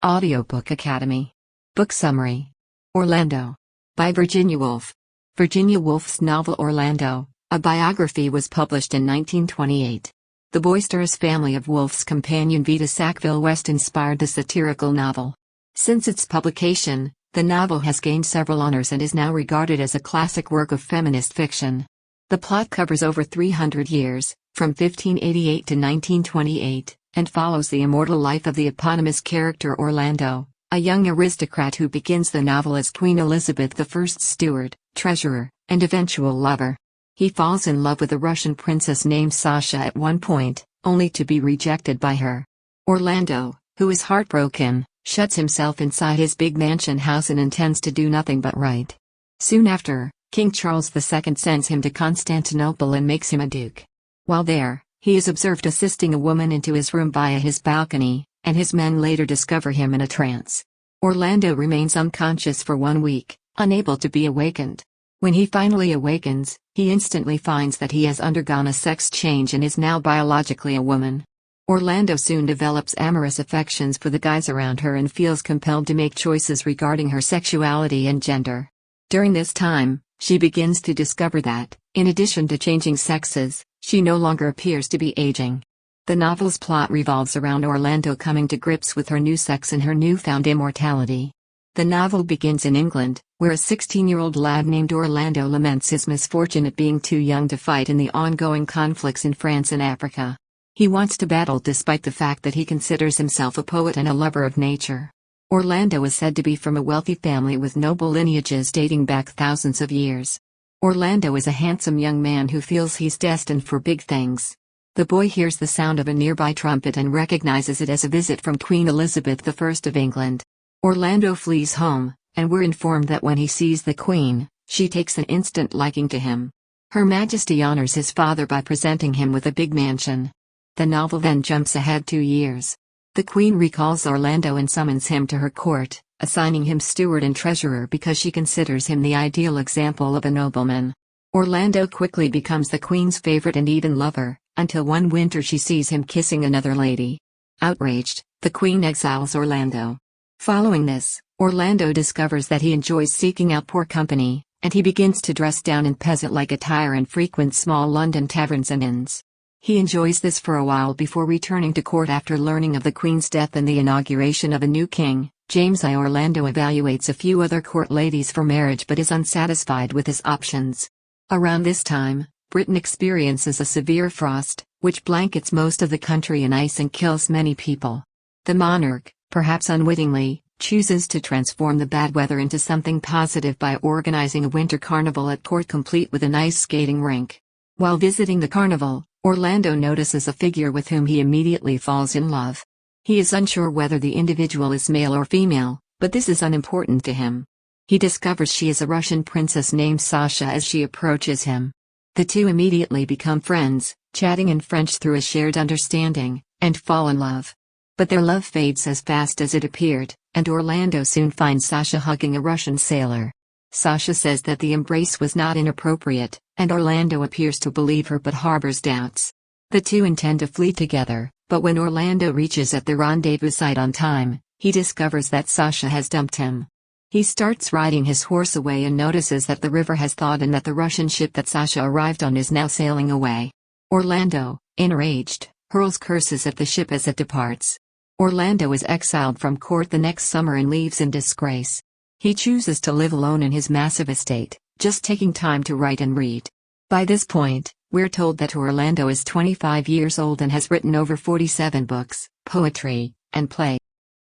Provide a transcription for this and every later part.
Audiobook Academy. Book Summary. Orlando. By Virginia Woolf. Virginia Woolf's novel Orlando, a biography, was published in 1928. The boisterous family of Woolf's companion Vita Sackville West inspired the satirical novel. Since its publication, the novel has gained several honors and is now regarded as a classic work of feminist fiction. The plot covers over 300 years, from 1588 to 1928, and follows the immortal life of the eponymous character Orlando, a young aristocrat who begins the novel as Queen Elizabeth I's steward, treasurer, and eventual lover. He falls in love with a Russian princess named Sasha at one point, only to be rejected by her. Orlando, who is heartbroken, shuts himself inside his big mansion house and intends to do nothing but write. Soon after, King Charles II sends him to Constantinople and makes him a duke. While there, he is observed assisting a woman into his room via his balcony, and his men later discover him in a trance. Orlando remains unconscious for 1 week, unable to be awakened. When he finally awakens, he instantly finds that he has undergone a sex change and is now biologically a woman. Orlando soon develops amorous affections for the guys around her and feels compelled to make choices regarding her sexuality and gender. During this time, she begins to discover that, in addition to changing sexes, she no longer appears to be aging. The novel's plot revolves around Orlando coming to grips with her new sex and her newfound immortality. The novel begins in England, where a 16-year-old lad named Orlando laments his misfortune at being too young to fight in the ongoing conflicts in France and Africa. He wants to battle despite the fact that he considers himself a poet and a lover of nature. Orlando is said to be from a wealthy family with noble lineages dating back thousands of years. Orlando is a handsome young man who feels he's destined for big things. The boy hears the sound of a nearby trumpet and recognizes it as a visit from Queen Elizabeth I of England. Orlando flees home, and we're informed that when he sees the Queen, she takes an instant liking to him. Her Majesty honors his father by presenting him with a big mansion. The novel then jumps ahead 2 years. The Queen recalls Orlando and summons him to her court, assigning him steward and treasurer because she considers him the ideal example of a nobleman. Orlando quickly becomes the Queen's favorite and even lover, until one winter she sees him kissing another lady. Outraged, the Queen exiles Orlando. Following this, Orlando discovers that he enjoys seeking out poor company, and he begins to dress down in peasant-like attire and frequent small London taverns and inns. He enjoys this for a while before returning to court after learning of the Queen's death and the inauguration of a new king. James I. Orlando evaluates a few other court ladies for marriage but is unsatisfied with his options. Around this time, Britain experiences a severe frost, which blankets most of the country in ice and kills many people. The monarch, perhaps unwittingly, chooses to transform the bad weather into something positive by organizing a winter carnival at court complete with an ice skating rink. While visiting the carnival, Orlando notices a figure with whom he immediately falls in love. He is unsure whether the individual is male or female, but this is unimportant to him. He discovers she is a Russian princess named Sasha as she approaches him. The two immediately become friends, chatting in French through a shared understanding, and fall in love. But their love fades as fast as it appeared, and Orlando soon finds Sasha hugging a Russian sailor. Sasha says that the embrace was not inappropriate, and Orlando appears to believe her but harbors doubts. The two intend to flee together, but when Orlando reaches at the rendezvous site on time, he discovers that Sasha has dumped him. He starts riding his horse away and notices that the river has thawed and that the Russian ship that Sasha arrived on is now sailing away. Orlando, enraged, hurls curses at the ship as it departs. Orlando is exiled from court the next summer and leaves in disgrace. He chooses to live alone in his massive estate, just taking time to write and read. By this point, we're told that Orlando is 25 years old and has written over 47 books, poetry, and play.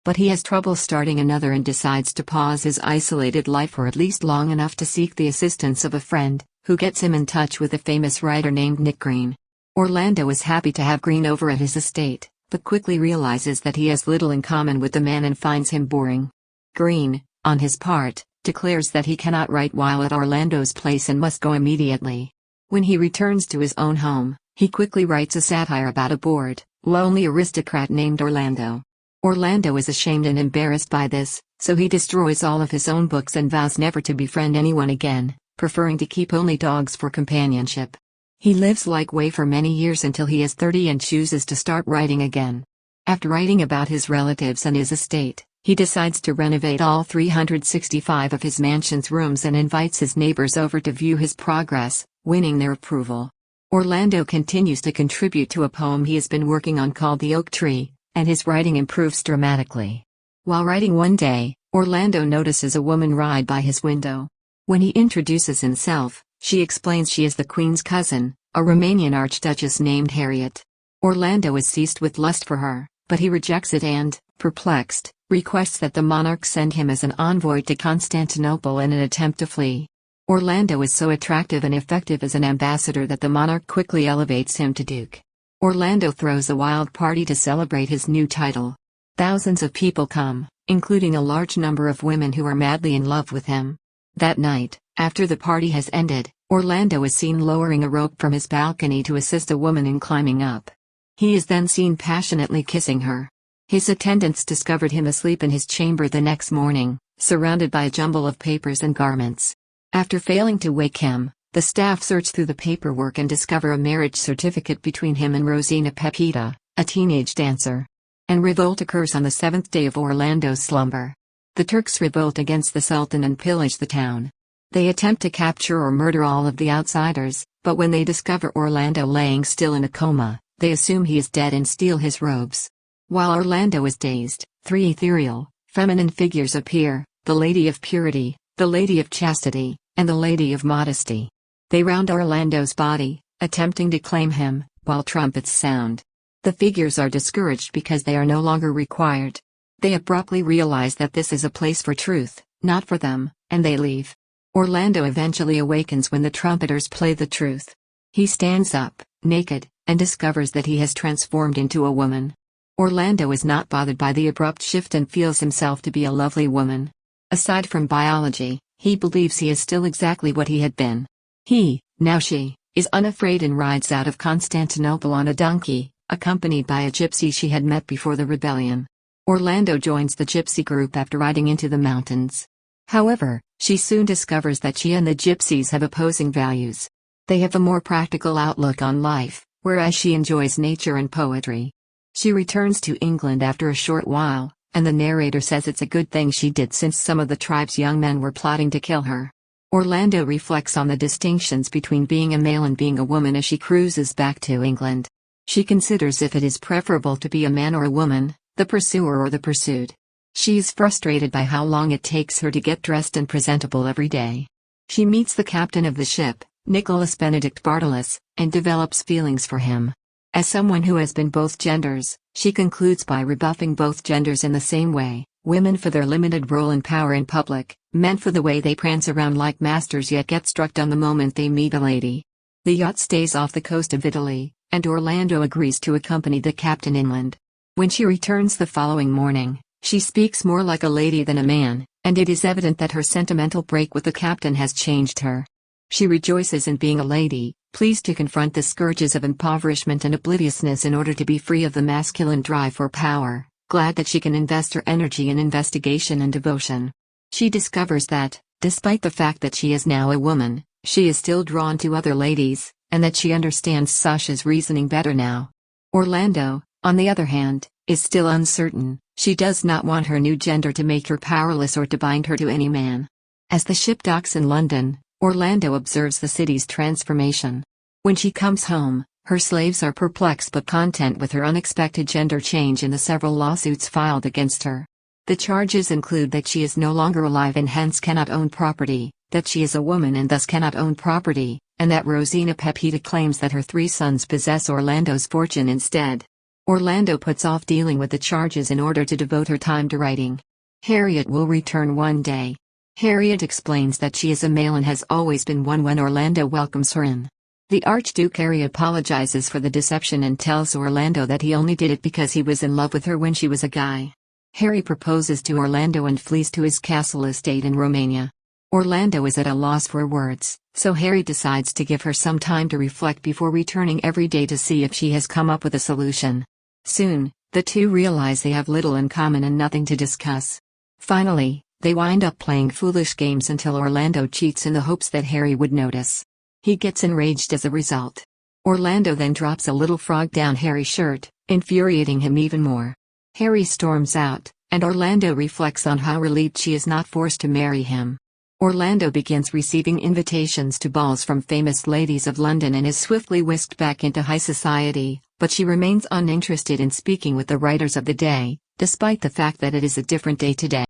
But he has trouble starting another and decides to pause his isolated life for at least long enough to seek the assistance of a friend, who gets him in touch with a famous writer named Nick Green. Orlando is happy to have Green over at his estate, but quickly realizes that he has little in common with the man and finds him boring. Green, on his part, declares that he cannot write while at Orlando's place and must go immediately. When he returns to his own home, he quickly writes a satire about a bored, lonely aristocrat named Orlando. Orlando is ashamed and embarrassed by this, so he destroys all of his own books and vows never to befriend anyone again, preferring to keep only dogs for companionship. He lives like way for many years until he is 30 and chooses to start writing again. After writing about his relatives and his estate, He decides to renovate all 365 of his mansion's rooms and invites his neighbors over to view his progress, winning their approval. Orlando continues to contribute to a poem he has been working on called The Oak Tree, and his writing improves dramatically. While writing one day, Orlando notices a woman ride by his window. When he introduces himself, she explains she is the Queen's cousin, a Romanian archduchess named Harriet. Orlando is seized with lust for her, but he rejects it and, perplexed, requests that the monarch send him as an envoy to Constantinople in an attempt to flee. Orlando is so attractive and effective as an ambassador that the monarch quickly elevates him to duke. Orlando throws a wild party to celebrate his new title. Thousands of people come, including a large number of women who are madly in love with him. That night, after the party has ended, Orlando is seen lowering a rope from his balcony to assist a woman in climbing up. He is then seen passionately kissing her. His attendants discovered him asleep in his chamber the next morning, surrounded by a jumble of papers and garments. After failing to wake him, the staff search through the paperwork and discover a marriage certificate between him and Rosina Pepita, a teenage dancer. And revolt occurs on the 7th day of Orlando's slumber. The Turks revolt against the Sultan and pillage the town. They attempt to capture or murder all of the outsiders, but when they discover Orlando laying still in a coma, they assume he is dead and steal his robes. While Orlando is dazed, 3 ethereal, feminine figures appear, the Lady of Purity, the Lady of Chastity, and the Lady of Modesty. They round Orlando's body, attempting to claim him, while trumpets sound. The figures are discouraged because they are no longer required. They abruptly realize that this is a place for truth, not for them, and they leave. Orlando eventually awakens when the trumpeters play the truth. He stands up, naked, and discovers that he has transformed into a woman. Orlando is not bothered by the abrupt shift and feels himself to be a lovely woman. Aside from biology, he believes he is still exactly what he had been. He, now she, is unafraid and rides out of Constantinople on a donkey, accompanied by a gypsy she had met before the rebellion. Orlando joins the gypsy group after riding into the mountains. However, she soon discovers that she and the gypsies have opposing values. They have a more practical outlook on life, whereas she enjoys nature and poetry. She returns to England after a short while, and the narrator says it's a good thing she did since some of the tribe's young men were plotting to kill her. Orlando reflects on the distinctions between being a male and being a woman as she cruises back to England. She considers if it is preferable to be a man or a woman, the pursuer or the pursued. She is frustrated by how long it takes her to get dressed and presentable every day. She meets the captain of the ship, Nicholas Benedict Bartolus, and develops feelings for him. As someone who has been both genders, she concludes by rebuffing both genders in the same way: women for their limited role and power in public, men for the way they prance around like masters yet get struck down the moment they meet a lady. The yacht stays off the coast of Italy, and Orlando agrees to accompany the captain inland. When she returns the following morning, she speaks more like a lady than a man, and it is evident that her sentimental break with the captain has changed her. She rejoices in being a lady, pleased to confront the scourges of impoverishment and obliviousness in order to be free of the masculine drive for power, glad that she can invest her energy in investigation and devotion. She discovers that, despite the fact that she is now a woman, she is still drawn to other ladies, and that she understands Sasha's reasoning better now. Orlando, on the other hand, is still uncertain. She does not want her new gender to make her powerless or to bind her to any man. As the ship docks in London, Orlando observes the city's transformation. When she comes home, her slaves are perplexed but content with her unexpected gender change in the several lawsuits filed against her. The charges include that she is no longer alive and hence cannot own property, that she is a woman and thus cannot own property, and that Rosina Pepita claims that her 3 sons possess Orlando's fortune instead. Orlando puts off dealing with the charges in order to devote her time to writing. Harriet will return one day. Harriet explains that she is a male and has always been one when Orlando welcomes her in. The Archduke Harry apologizes for the deception and tells Orlando that he only did it because he was in love with her when she was a guy. Harry proposes to Orlando and flees to his castle estate in Romania. Orlando is at a loss for words, so Harry decides to give her some time to reflect before returning every day to see if she has come up with a solution. Soon, the two realize they have little in common and nothing to discuss. Finally, they wind up playing foolish games until Orlando cheats in the hopes that Harry would notice. He gets enraged as a result. Orlando then drops a little frog down Harry's shirt, infuriating him even more. Harry storms out, and Orlando reflects on how relieved she is not forced to marry him. Orlando begins receiving invitations to balls from famous ladies of London and is swiftly whisked back into high society, but she remains uninterested in speaking with the writers of the day, despite the fact that it is a different day today.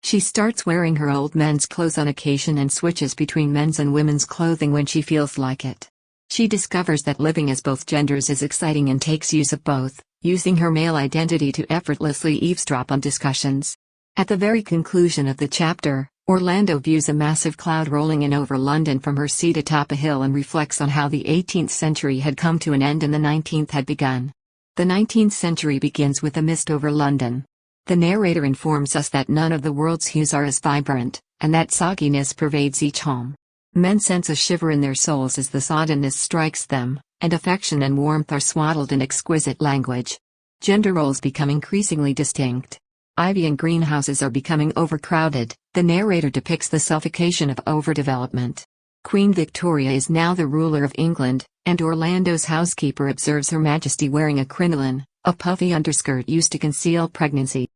She starts wearing her old men's clothes on occasion and switches between men's and women's clothing when she feels like it. She discovers that living as both genders is exciting and takes use of both, using her male identity to effortlessly eavesdrop on discussions. At the very conclusion of the chapter, Orlando views a massive cloud rolling in over London from her seat atop a hill and reflects on how the 18th century had come to an end and the 19th had begun. The 19th century begins with a mist over London. The narrator informs us that none of the world's hues are as vibrant, and that sogginess pervades each home. Men sense a shiver in their souls as the soddenness strikes them, and affection and warmth are swaddled in exquisite language. Gender roles become increasingly distinct. Ivy and greenhouses are becoming overcrowded. The narrator depicts the suffocation of overdevelopment. Queen Victoria is now the ruler of England, and Orlando's housekeeper observes Her Majesty wearing a crinoline, a puffy underskirt used to conceal pregnancy.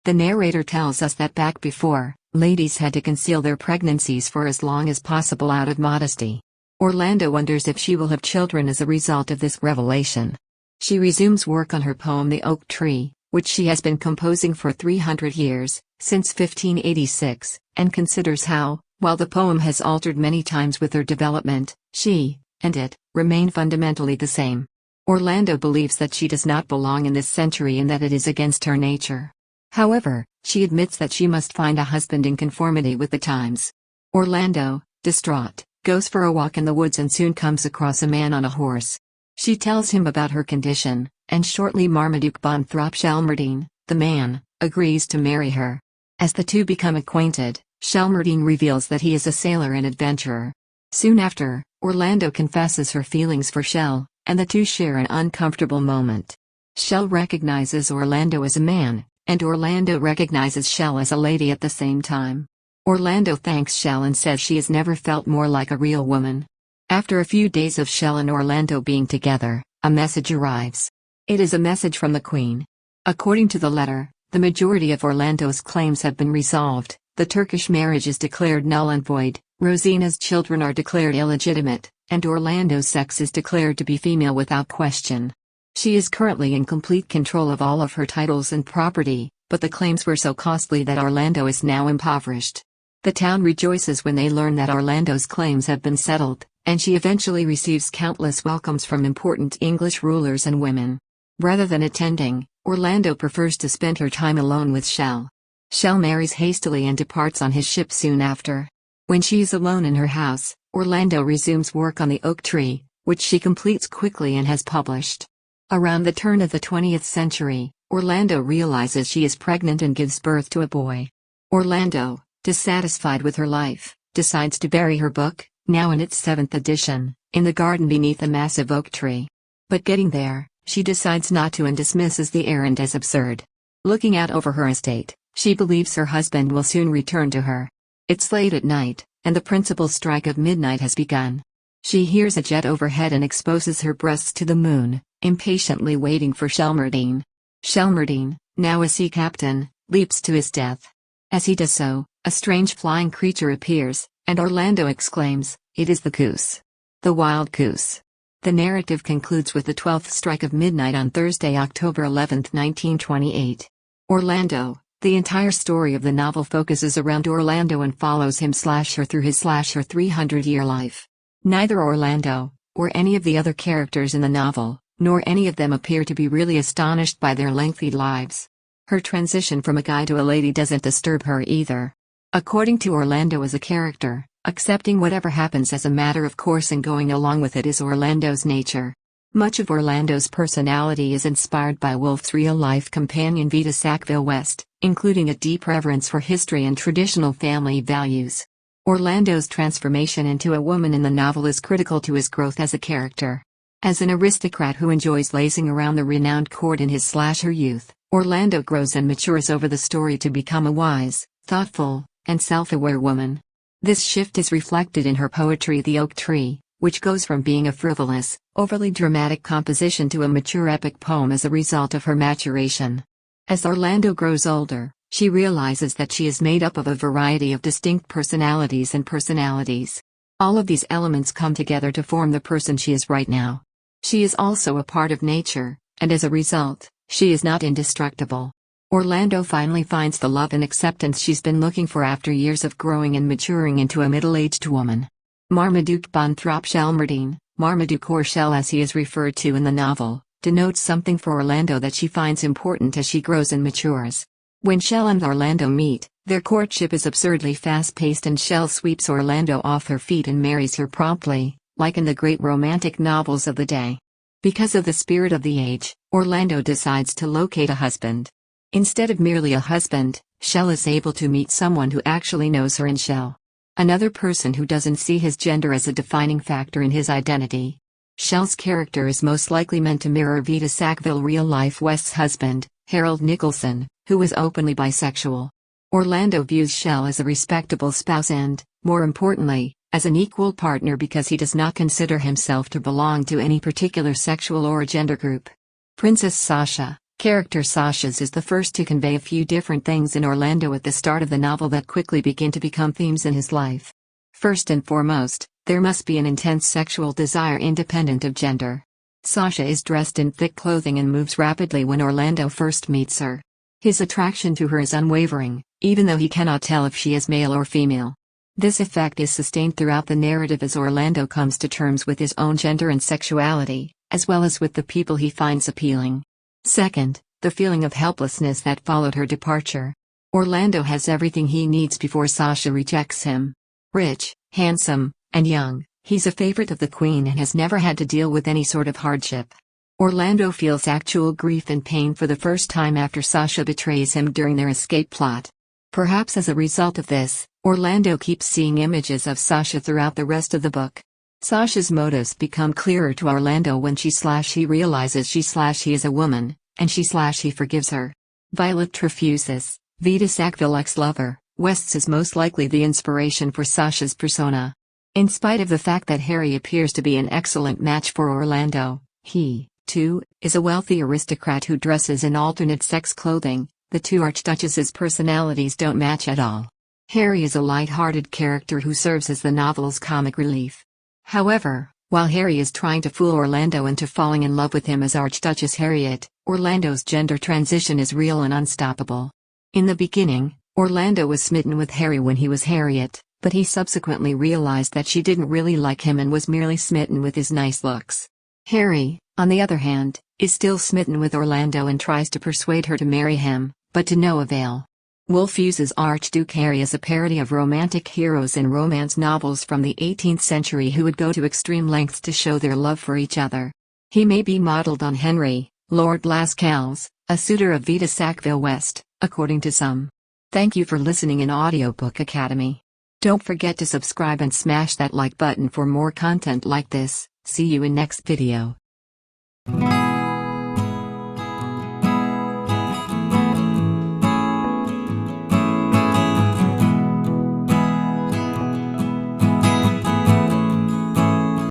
The narrator tells us that back before, ladies had to conceal their pregnancies for as long as possible out of modesty. Orlando wonders if she will have children as a result of this revelation. She resumes work on her poem The Oak Tree, which she has been composing for 300 years, since 1586, and considers how, while the poem has altered many times with her development, she, and it, remain fundamentally the same. Orlando believes that she does not belong in this century and that it is against her nature. However, she admits that she must find a husband in conformity with the times. Orlando, distraught, goes for a walk in the woods and soon comes across a man on a horse. She tells him about her condition, and shortly Marmaduke Bonthrop Shelmardine, the man, agrees to marry her. As the two become acquainted, Shelmardine reveals that he is a sailor and adventurer. Soon after, Orlando confesses her feelings for Shell, and the two share an uncomfortable moment. Shell recognizes Orlando as a man, and Orlando recognizes Shell as a lady at the same time. Orlando thanks Shell and says she has never felt more like a real woman. After a few days of Shell and Orlando being together, a message arrives. It is a message from the Queen. According to the letter, the majority of Orlando's claims have been resolved, the Turkish marriage is declared null and void, Rosina's children are declared illegitimate, and Orlando's sex is declared to be female without question. She is currently in complete control of all of her titles and property, but the claims were so costly that Orlando is now impoverished. The town rejoices when they learn that Orlando's claims have been settled, and she eventually receives countless welcomes from important English rulers and women. Rather than attending, Orlando prefers to spend her time alone with Shell. Shell marries hastily and departs on his ship soon after. When she is alone in her house, Orlando resumes work on The Oak Tree, which she completes quickly and has published. Around the turn of the 20th century, Orlando realizes she is pregnant and gives birth to a boy. Orlando, dissatisfied with her life, decides to bury her book, now in its 7th edition, in the garden beneath a massive oak tree. But getting there, she decides not to and dismisses the errand as absurd. Looking out over her estate, she believes her husband will soon return to her. It's late at night, and the principal strike of midnight has begun. She hears a jet overhead and exposes her breasts to the moon, impatiently waiting for Shelmardine. Shelmardine, now a sea captain, leaps to his death. As he does so, a strange flying creature appears, and Orlando exclaims, "It is the goose. The wild goose." The narrative concludes with the 12th strike of midnight on Thursday, October 11, 1928. Orlando. The entire story of the novel focuses around Orlando and follows him/her through his/her 300-year life. Neither Orlando, or any of the other characters in the novel, nor any of them appear to be really astonished by their lengthy lives. Her transition from a guy to a lady doesn't disturb her either. According to Orlando as a character, accepting whatever happens as a matter of course and going along with it is Orlando's nature. Much of Orlando's personality is inspired by Woolf's real-life companion Vita Sackville-West, including a deep reverence for history and traditional family values. Orlando's transformation into a woman in the novel is critical to his growth as a character. As an aristocrat who enjoys lazing around the renowned court in his/her youth, Orlando grows and matures over the story to become a wise, thoughtful, and self-aware woman. This shift is reflected in her poetry The Oak Tree, which goes from being a frivolous, overly dramatic composition to a mature epic poem as a result of her maturation. As Orlando grows older, She realizes that she is made up of a variety of distinct personalities. All of these elements come together to form the person she is right now. She is also a part of nature, and as a result, she is not indestructible. Orlando finally finds the love and acceptance she's been looking for after years of growing and maturing into a middle-aged woman. Marmaduke Bonthrop Shelmerdine, Marmaduke or Shell as he is referred to in the novel, denotes something for Orlando that she finds important as she grows and matures. When Shell and Orlando meet, their courtship is absurdly fast-paced and Shell sweeps Orlando off her feet and marries her promptly, like in the great romantic novels of the day. Because of the spirit of the age, Orlando decides to locate a husband. Instead of merely a husband, Shell is able to meet someone who actually knows her in Shell. Another person who doesn't see his gender as a defining factor in his identity. Shell's character is most likely meant to mirror Vita Sackville real-life West's husband, Harold Nicholson, who was openly bisexual. Orlando views Shell as a respectable spouse and, more importantly, as an equal partner because he does not consider himself to belong to any particular sexual or gender group. Princess Sasha, character Sasha's, is the first to convey a few different things in Orlando at the start of the novel that quickly begin to become themes in his life. First and foremost, there must be an intense sexual desire independent of gender. Sasha is dressed in thick clothing and moves rapidly when Orlando first meets her. His attraction to her is unwavering, even though he cannot tell if she is male or female. This effect is sustained throughout the narrative as Orlando comes to terms with his own gender and sexuality, as well as with the people he finds appealing. Second, the feeling of helplessness that followed her departure. Orlando has everything he needs before Sasha rejects him. Rich, handsome, and young, he's a favorite of the Queen and has never had to deal with any sort of hardship. Orlando feels actual grief and pain for the first time after Sasha betrays him during their escape plot. Perhaps as a result of this, Orlando keeps seeing images of Sasha throughout the rest of the book. Sasha's motives become clearer to Orlando when he realizes he is a woman, and he forgives her. Violet Trefusis, Vita Sackville ex-lover, West's, is most likely the inspiration for Sasha's persona. In spite of the fact that Harry appears to be an excellent match for Orlando, he, too, is a wealthy aristocrat who dresses in alternate-sex clothing. The two archduchesses' personalities don't match at all. Harry is a light-hearted character who serves as the novel's comic relief. However, while Harry is trying to fool Orlando into falling in love with him as Archduchess Harriet, Orlando's gender transition is real and unstoppable. In the beginning, Orlando was smitten with Harry when he was Harriet, but he subsequently realized that she didn't really like him and was merely smitten with his nice looks. Harry, on the other hand, is still smitten with Orlando and tries to persuade her to marry him, but to no avail. Woolf uses Archduke Harry as a parody of romantic heroes in romance novels from the 18th century who would go to extreme lengths to show their love for each other. He may be modeled on Henry, Lord Lascelles, a suitor of Vita Sackville West, according to some. Thank you for listening in Audiobook Academy. Don't forget to subscribe and smash that like button for more content like this. See you in next video.